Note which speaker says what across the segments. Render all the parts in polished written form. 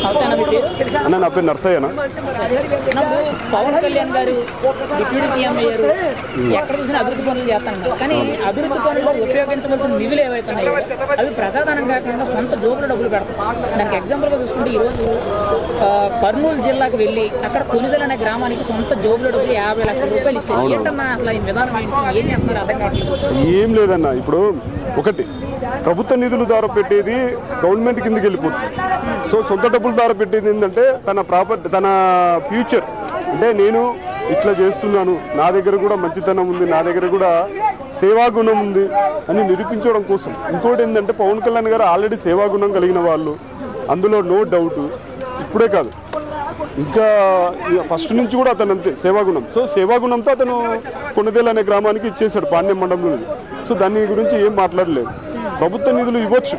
Speaker 1: అన్న నా పేరు నర్సయ్యనా.
Speaker 2: పవన్ కళ్యాణ్ గారు డిప్యూటీ సీఎం అయ్యారు, ఎక్కడ చూసినా అభివృద్ధి పనులు చేస్తాను. కానీ అభివృద్ధి పనుల్లో ఉపయోగించవలసిన నిధులు ఏవైతున్నాయో అవి ప్రజాధనం కాకుండా సొంత జోబులో డబ్బులు పెడతాం. దానికి ఎగ్జాంపుల్గా చూసుకుంటే ఈరోజు కర్నూలు జిల్లాకు వెళ్ళి అక్కడ కొనిదల అనే గ్రామానికి సొంత జోబులో డబ్బులు 50 లక్షల రూపాయలు ఇచ్చారు. ఏంటన్నా అసలు ఈ విధానం ఏంటి, ఏం చేస్తున్నారు అర్థం కావట్లేదు.
Speaker 1: ఏం లేదన్న, ఇప్పుడు ఒకటి ప్రభుత్వ నిధుల ద్వారా పెట్టేది గవర్నమెంట్ కిందకి వెళ్ళిపోతుంది. సో సొంత డబ్బుల ద్వారా పెట్టేది ఏంటంటే తన ప్రాపర్టీ, తన ఫ్యూచర్, అంటే నేను ఇట్లా చేస్తున్నాను, నా దగ్గర కూడా మంచితనం ఉంది, నా దగ్గర కూడా సేవాగుణం ఉంది అని నిరూపించడం కోసం. ఇంకోటి ఏంటంటే పవన్ కళ్యాణ్ గారు ఆల్రెడీ సేవాగుణం కలిగిన వాళ్ళు, అందులో నో డౌట్. ఇప్పుడే కాదు, ఇంకా ఫస్ట్ నుంచి కూడా అతను అంతే సేవాగుణం. సో సేవాగుణంతో అతను కొనదేలు అనే గ్రామానికి ఇచ్చేసాడు పాండ్యం మండలంలో. సో దాని గురించి ఏం మాట్లాడలేదు. ప్రభుత్వ నిధులు ఇవ్వచ్చు,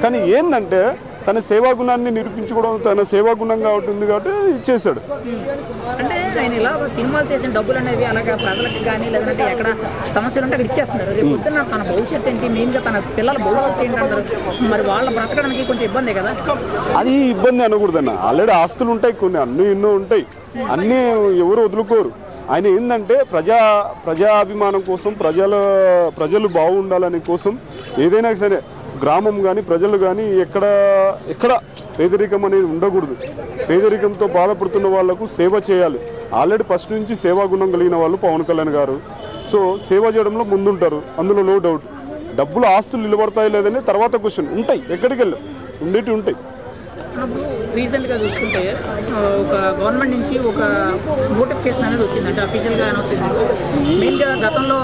Speaker 1: కానీ ఏంటంటే తన సేవాగుణాన్ని నిరూపించుకోవడం, తన సేవాగుణంగా ఉంటుంది కాబట్టి ఇచ్చేసాడు.
Speaker 2: అంటే ఆయన ఇలా సినిమాలు చేసిన డబ్బులు అనేవి అలాగే ప్రజలకు కానీ లేదంటే ఎక్కడ సమస్యలు ఉంటే అక్కడ ఇచ్చేస్తున్నారు. రేపు పొద్దున్న తన భవిష్యత్తు ఏంటి, మెయిన్గా తన పిల్లల భవిష్యత్తు ఏంటి అంటారు. మరి వాళ్ళ బ్రతకడానికి కొంచెం ఇబ్బందే కదా.
Speaker 1: అది ఇబ్బంది అనకూడదన్న, ఆల్రెడీ ఆస్తులు ఉంటాయి, కొన్ని అన్నీ ఎన్నో ఉంటాయి, అన్నీ ఎవరు వదులుకోరు. ఆయన ఏంటంటే ప్రజాభిమానం కోసం, ప్రజలు బాగుండాలని కోసం ఏదైనా సరే గ్రామం కానీ ప్రజలు కానీ ఎక్కడ పేదరికం అనేది ఉండకూడదు. పేదరికంతో బాధపడుతున్న వాళ్లకు సేవ చేయాలి. ఆల్రెడీ ఫస్ట్ నుంచి సేవాగుణం కలిగిన వాళ్ళు పవన్ కళ్యాణ్ గారు. సో సేవ చేయడంలో ముందుంటారు, అందులో నో డౌట్. డబ్బులు ఆస్తులు నిలబడతాయి లేదని తర్వాత క్వశ్చన్ ఉంటాయి, ఎక్కడికి వెళ్ళాం ఉండేవి ఉంటాయి.
Speaker 2: రీసెంట్గా చూసుకుంటే ఒక గవర్నమెంట్ నుంచి ఒక నోటిఫికేషన్ అనేది వచ్చింది, అంటే అఫీషియల్గా అనౌన్స్ అయింది. మెయిన్గా గతంలో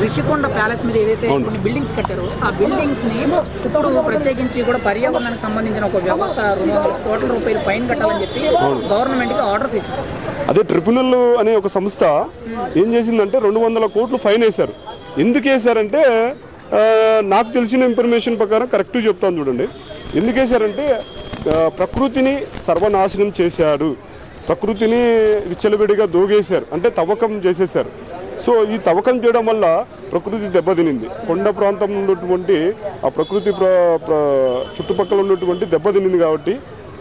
Speaker 2: రిషికొండ ప్యాలెస్ మీద ఏదైతే కొన్ని బిల్డింగ్స్ కట్టారో ఆ బిల్డింగ్స్ని ఇప్పుడు ప్రత్యేకించి కూడా పర్యావరణానికి సంబంధించిన ఒక వ్యవస్థ 200 కోట్ల రూపాయలు ఫైన్ కట్టాలని చెప్పి గవర్నమెంట్కి ఆర్డర్స్ వేసింది.
Speaker 1: అదే ట్రిబ్యునల్ అనే ఒక సంస్థ ఏం చేసిందంటే 200 కోట్లు ఫైన్ వేశారు. ఎందుకు వేశారంటే నాకు తెలిసిన ఇన్ఫర్మేషన్ ప్రకారం కరెక్ట్ చెప్తాను చూడండి. ఎందుకు వేశారంటే ప్రకృతిని సర్వనాశనం చేశాడు, ప్రకృతిని విచ్చలవిడిగా దోగేశారు, అంటే తవ్వకం చేసేశారు. సో ఈ తవ్వకం చేయడం వల్ల ప్రకృతి దెబ్బతినింది. కొండ ప్రాంతం ఉన్నటువంటి ఆ ప్రకృతి చుట్టుపక్కల ఉన్నటువంటి దెబ్బతినింది. కాబట్టి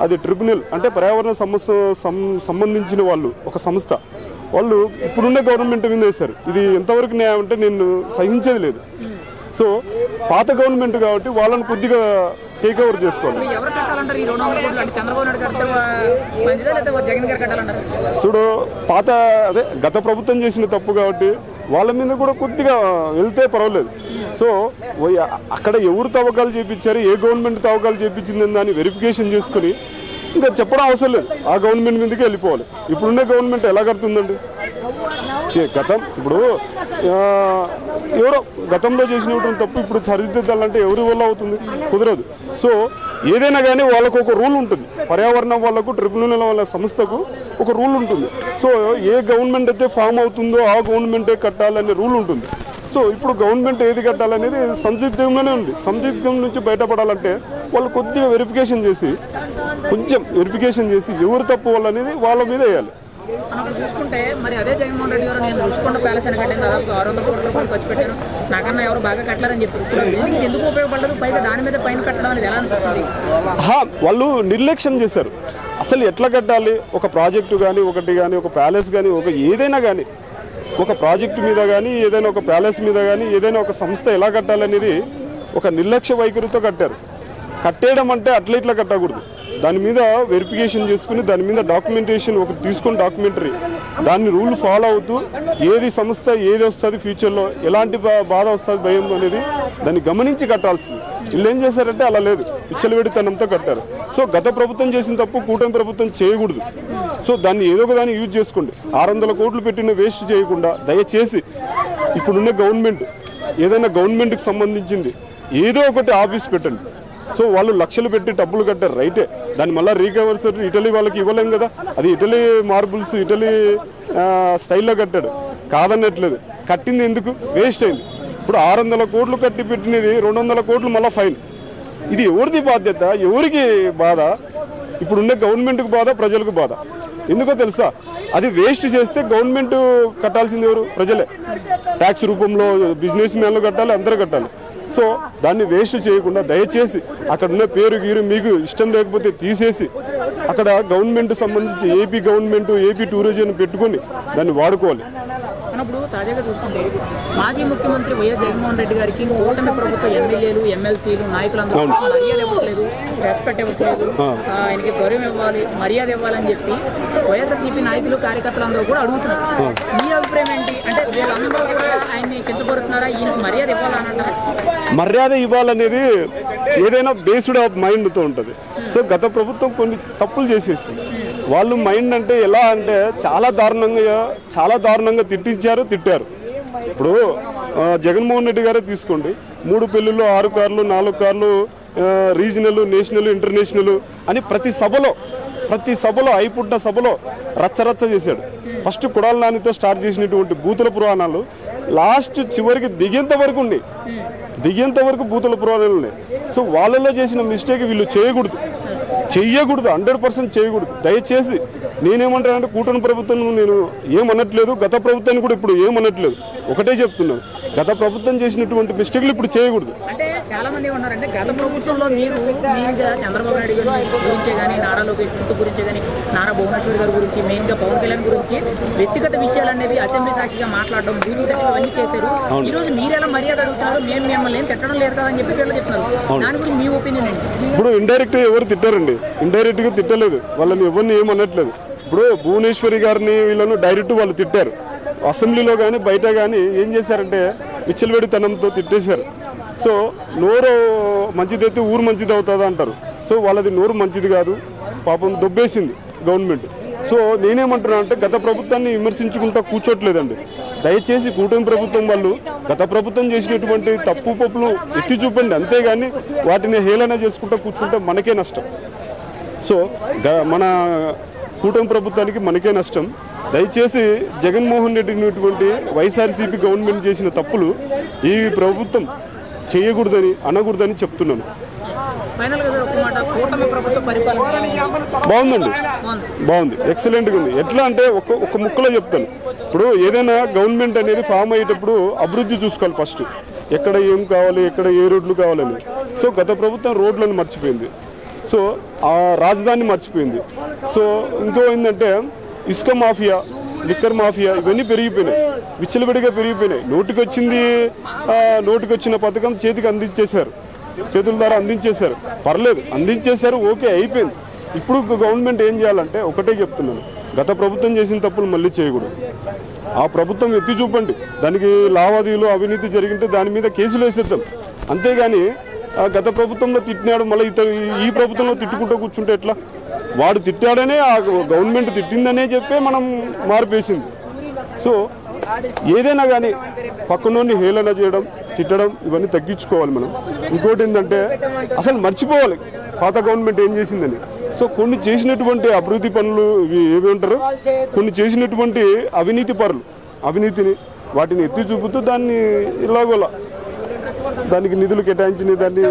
Speaker 1: అది ట్రిబ్యునల్, అంటే పర్యావరణ సంబంధించిన వాళ్ళు, ఒక సంస్థ వాళ్ళు ఇప్పుడున్న గవర్నమెంట్ మీద వేశారు. ఇది ఎంతవరకు న్యాయం అంటే నేను సహించేది లేదు. సో పాత గవర్నమెంట్ కాబట్టి వాళ్ళని కొద్దిగా టేక్ ఓవర్ చేసుకోవాలి. చూడు, గత ప్రభుత్వం చేసిన తప్పు కాబట్టి వాళ్ళ మీద కూడా కొద్దిగా వెళ్తే పర్వాలేదు. సో అక్కడ ఎవరు తవ్వకాలు చేయించారు, ఏ గవర్నమెంట్ తవ్వకాలు చేయించిందని దాన్ని వెరిఫికేషన్ చేసుకుని ఇంకా చెప్పడం అవసరం లేదు, ఆ గవర్నమెంట్ మీదకి వెళ్ళిపోవాలి. ఇప్పుడున్న గవర్నమెంట్ ఎలా కడుతుందండి? ఇప్పుడు ఎవరో గతంలో చేసినటువంటి తప్పు ఇప్పుడు సరిదిద్దాలంటే ఎవరి వల్ల అవుతుంది? కుదరదు. సో ఏదైనా కానీ వాళ్ళకు ఒక రూల్ ఉంటుంది, పర్యావరణం వాళ్ళకు, ట్రిబ్యునల్ వాళ్ళ సంస్థకు ఒక రూల్ ఉంటుంది. సో ఏ గవర్నమెంట్ అయితే ఫామ్ అవుతుందో ఆ గవర్నమెంటే కట్టాలనే రూల్ ఉంటుంది. సో ఇప్పుడు గవర్నమెంట్ ఏది కట్టాలనేది సందిగ్ధంలోనే ఉంది. సందిగ్ధం నుంచి బయటపడాలంటే వాళ్ళు కొద్దిగా వెరిఫికేషన్ చేసి, కొంచెం వెరిఫికేషన్ చేసి ఎవరు తప్పు వాళ్ళనేది వాళ్ళ మీద వేయాలి.
Speaker 2: మనం చూసుకుంటే మరి అదే జగన్మోహన్ రెడ్డి గారు నేను రుషికొండ ప్యాలెస్ అని కట్టిన దాదాపు 600 కోట్ల రూపాయలు ఖర్చు పెట్టారు, నాకన్నా ఎవరు బాగా కట్టారని చెప్పి బిల్డింగ్స్ ఎందుకు ఉపయోగపడదు, పైగా దాని మీద పైన కట్టడం అనేది ఎలా అనిపిస్తుంది?
Speaker 1: వాళ్ళు నిర్లక్ష్యం చేశారు. అసలు ఎట్లా కట్టాలి, ఒక ప్రాజెక్టు కానీ, ఒకటి కానీ, ఒక ప్యాలెస్ కానీ, ఒక ఏదైనా కానీ, ఒక ప్రాజెక్టు మీద కానీ, ఏదైనా ఒక ప్యాలెస్ మీద కానీ, ఏదైనా ఒక సంస్థ ఎలా కట్టాలనేది ఒక నిర్లక్ష్య వైఖరితో కట్టారు. కట్టేయడం అంటే అట్లా ఇట్లా కట్టకూడదు. దాని మీద వెరిఫికేషన్ చేసుకుని, దాని మీద డాక్యుమెంటేషన్ ఒకటి తీసుకొని, డాక్యుమెంటరీ దాన్ని రూల్ ఫాలో అవుతూ ఏది సంస్థ ఏది వస్తుంది, ఫ్యూచర్లో ఎలాంటి బాధ వస్తుంది, భయం అనేది దాన్ని గమనించి కట్టాల్సింది. వీళ్ళు ఏం చేశారంటే అలా లేదు, విచ్చలవిడితనంతో కట్టారు. సో గత ప్రభుత్వం చేసిన తప్పు కూటమి ప్రభుత్వం చేయకూడదు. సో దాన్ని ఏదో ఒక దాన్ని యూజ్ చేసుకోండి. 600 కోట్లు పెట్టిన వేస్ట్ చేయకుండా దయచేసి ఇప్పుడున్న గవర్నమెంట్ ఏదైనా గవర్నమెంట్కి సంబంధించింది ఏదో ఒకటి ఆఫీస్ పెట్టండి. సో వాళ్ళు లక్షలు పెట్టి డబ్బులు కట్టారు, రైటే. దాన్ని మళ్ళీ రీకవర్స్ ఇటలీ వాళ్ళకి ఇవ్వలేం కదా, అది ఇటలీ మార్బుల్స్, ఇటలీ స్టైల్లో కట్టాడు, కాదన్నట్లేదు. కట్టింది ఎందుకు? వేస్ట్ అయింది. ఇప్పుడు 600 కోట్లు కట్టి పెట్టినది 200 కోట్లు మళ్ళీ ఫైన్. ఇది ఎవరిది బాధ్యత, ఎవరికి బాధ? ఇప్పుడున్న గవర్నమెంట్కి బాధ, ప్రజలకు బాధ. ఎందుకో తెలుసా? అది వేస్ట్ చేస్తే గవర్నమెంట్ కట్టాల్సింది ఎవరు? ప్రజలే. ట్యాక్స్ రూపంలో బిజినెస్ మ్యాన్లు కట్టాలి, అందరూ కట్టాలి. సో దాన్ని వేస్ట్ చేయకుండా దయచేసి అక్కడ ఉన్న పేరు గీరు మీకు ఇష్టం లేకపోతే తీసేసి అక్కడ గవర్నమెంట్ సంబంధించి ఏపీ గవర్నమెంట్ ఏపీ టూరిజం పెట్టుకొని దాన్ని వాడుకోవాలి.
Speaker 2: అన్నప్పుడు తాజాగా చూసుకుంటే మాజీ ముఖ్యమంత్రి వైఎస్ జగన్మోహన్ రెడ్డి గారికి కూటమి ప్రభుత్వ ఎమ్మెల్యేలు ఎమ్మెల్సీలు నాయకులందరూ మర్యాద ఇవ్వట్లేదు, రెస్పెక్ట్ ఇవ్వట్లేదు, ఆయనకి గౌరవం ఇవ్వాలి, మర్యాద ఇవ్వాలని చెప్పి వైఎస్ఆర్సీపీ నాయకులు కార్యకర్తలందరూ కూడా అడుగుతున్నారు. మీ అభిప్రాయం ఏంటి? అంటే వీళ్ళందరూ కూడా ఆయన్ని కించపడుతున్నారా, ఈయనకి మర్యాద ఇవ్వాలంటారా?
Speaker 1: మర్యాద ఇవ్వాలనేది ఏదైనా బేస్డ్ ఆఫ్ మైండ్తో ఉంటుంది. సో గత ప్రభుత్వం కొన్ని తప్పులు చేసేసింది. వాళ్ళు మైండ్ అంటే ఎలా అంటే చాలా దారుణంగా తిట్టారు. ఇప్పుడు జగన్మోహన్ రెడ్డి గారే తీసుకోండి, 3 పెళ్లిళ్ళు, 6 కార్లు, 4 కార్లు, రీజనల్, నేషనల్, ఇంటర్నేషనల్ అని ప్రతి సభలో అయిపుట్టిన సభలో రచ్చరచ్చ చేశాడు. ఫస్ట్ కుడాల నానితో స్టార్ట్ చేసినటువంటి బూతుల పురాణాలు లాస్ట్ చివరికి దిగేంత వరకు బూతుల పురాణాలు ఉన్నాయి. సో వాళ్ళలో చేసిన మిస్టేక్ వీళ్ళు చేయకూడదు, 100% చేయకూడదు. దయచేసి నేనేమంటానంటే కూటమి ప్రభుత్వం నేను ఏమనట్లేదు, గత ప్రభుత్వాన్ని కూడా ఇప్పుడు ఏమనట్లేదు, ఒకటే చెప్తున్నాను, గత ప్రభుత్వం చేసినటువంటి మిస్టేక్లు ఇప్పుడు చేయకూడదు.
Speaker 2: అంటే చాలా మంది ఉన్నారంటే గత ప్రభుత్వంలో మీరు మెయిన్గా చంద్రబాబు నాయుడు గారి గురించే కానీ, నారా లోకేష్ గురించి కానీ, నారా భువనేశ్వర్ గారి గురించి, మెయిన్గా పవన్ కళ్యాణ్ గురించి వ్యక్తిగత విషయాలు అనేవి అసెంబ్లీ సాక్షిగా మాట్లాడడం, భూమి తట్టి అవన్నీ చేశారు. ఈ రోజు మీరు ఎలా మర్యాద అడుగుతున్నారు? మేము మిమ్మల్ని ఏం తిట్టడం లేదు కదా అని చెప్పి వీళ్ళు చెప్తున్నారు. దాని గురించి మీ ఒపీనియన్ ఏంటి?
Speaker 1: ఇప్పుడు ఇండైరెక్ట్ ఎవరు తిట్టారండి? ఇండైరెక్ట్ గా తిట్టలేదు, వాళ్ళని ఎవరిని ఏమనట్లేదు. ఇప్పుడు భువనేశ్వరి గారిని వీళ్ళను డైరెక్ట్ వాళ్ళు తిట్టారు. అసెంబ్లీలో కానీ బయట కానీ ఏం చేశారంటే విచ్చలవేడితనంతో తిట్టేశారు. సో నోరు మంచిదైతే ఊరు మంచిది అవుతుంది అంటారు. సో వాళ్ళది నోరు మంచిది కాదు, పాపం దొబ్బేసింది గవర్నమెంట్. సో నేనేమంటున్నా అంటే గత ప్రభుత్వాన్ని విమర్శించుకుంటా కూర్చోట్లేదండి. దయచేసి కూటమి ప్రభుత్వం వాళ్ళు గత ప్రభుత్వం చేసినటువంటి తప్పు పప్పులు ఎత్తి చూపండి, అంతేగాని వాటిని హేళన చేసుకుంటా కూర్చుంటే మనకే నష్టం. సో మన కూటమి ప్రభుత్వానికి మనకే నష్టం. దయచేసి జగన్మోహన్ రెడ్డి ఉన్నటువంటి వైఎస్ఆర్సీపీ గవర్నమెంట్ చేసిన తప్పులు ఈ ప్రభుత్వం చేయకూడదని అనకూడదని చెప్తున్నాను. బాగుంది, ఎక్సలెంట్గా ఉంది. ఎట్లా అంటే ఒక ముక్కలో చెప్తాను. ఇప్పుడు ఏదైనా గవర్నమెంట్ అనేది ఫామ్ అయ్యేటప్పుడు అభివృద్ధి చూసుకోవాలి ఫస్ట్, ఎక్కడ ఏం కావాలి, ఎక్కడ ఏ రోడ్లు కావాలని. సో గత ప్రభుత్వం రోడ్లను మర్చిపోయింది, సో ఆ రాజధాని మర్చిపోయింది. సో ఇంకో ఏంటంటే ఇసుక మాఫియా, లిక్కర్ మాఫియా ఇవన్నీ పెరిగిపోయినాయి, విచ్చలవిడిగా పెరిగిపోయినాయి. నోటికొచ్చిన పథకం చేతుల ద్వారా అందించేశారు. పర్లేదు, అందించేశారు, ఓకే, అయిపోయింది. ఇప్పుడు గవర్నమెంట్ ఏం చేయాలంటే ఒకటే చెప్తున్నాను, గత ప్రభుత్వం చేసిన తప్పులు మళ్ళీ చేయకూడదు. ఆ ప్రభుత్వం ఎత్తి చూపండి, దానికి లావాదేవీలు అవినీతి జరిగింటే దాని మీద కేసులు వేసేద్దాం, అంతేగాని గత ప్రభుత్వంలో తిట్టినాడు మళ్ళీ ఈ ప్రభుత్వంలో తిట్టుకుంటూ కూర్చుంటే ఎట్లా? వాడు తిట్టాడనే, ఆ గవర్నమెంట్ తిట్టిందనే చెప్పే మనం మార్పేసింది. సో ఏదైనా కానీ పక్కనోని హేళన చేయడం, తిట్టడం ఇవన్నీ తగ్గించుకోవాలి మనం. ఇంకోటి ఏంటంటే అసలు మర్చిపోవాలి పాత గవర్నమెంట్ ఏం చేసిందని. సో కొన్ని చేసినటువంటి అభివృద్ధి పనులు ఏమంటారు, కొన్ని చేసినటువంటి అవినీతిని వాటిని ఎత్తి చూపుతూ దాన్ని ఇలాగోలా దానికి నిధులు కేటాయించిన దాన్ని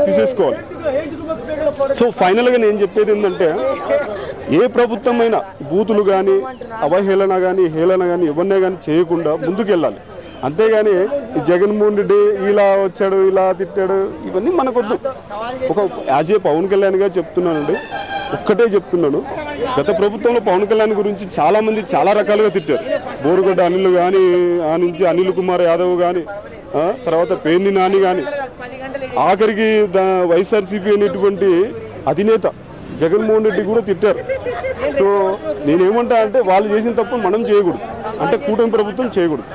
Speaker 1: తీసేసుకోవాలి. సో ఫైనల్గా నేను చెప్పేది ఏంటంటే ఏ ప్రభుత్వమైనా బూతులు కానీ, అవహేళన కానీ, హేళన కానీ ఎవరినే కానీ చేయకుండా ముందుకెళ్ళాలి, అంతేగాని జగన్మోహన్ రెడ్డి ఇలా వచ్చాడు, ఇలా తిట్టాడు, ఇవన్నీ మనకొద్దు. ఒక యాజ్ ఏ పవన్ కళ్యాణ్ గారు చెప్తున్నానండి, ఒక్కటే చెప్తున్నాను, గత ప్రభుత్వంలో పవన్ కళ్యాణ్ గురించి చాలామంది చాలా రకాలుగా తిట్టారు. బోరుగడ్డ అనిల్ కానీ, ఆ నుంచి అనిల్ కుమార్ యాదవ్ కానీ, తర్వాత పేర్ని నాని కానీ, ఆఖరికి వైఎస్ఆర్సీపీ అనేటువంటి అధినేత జగన్మోహన్ రెడ్డి కూడా తిట్టారు. సో నేనేమంటా అంటే వాళ్ళు చేసిన తప్పు మనం చేయకూడదు, అంటే కూటమి ప్రభుత్వం చేయకూడదు.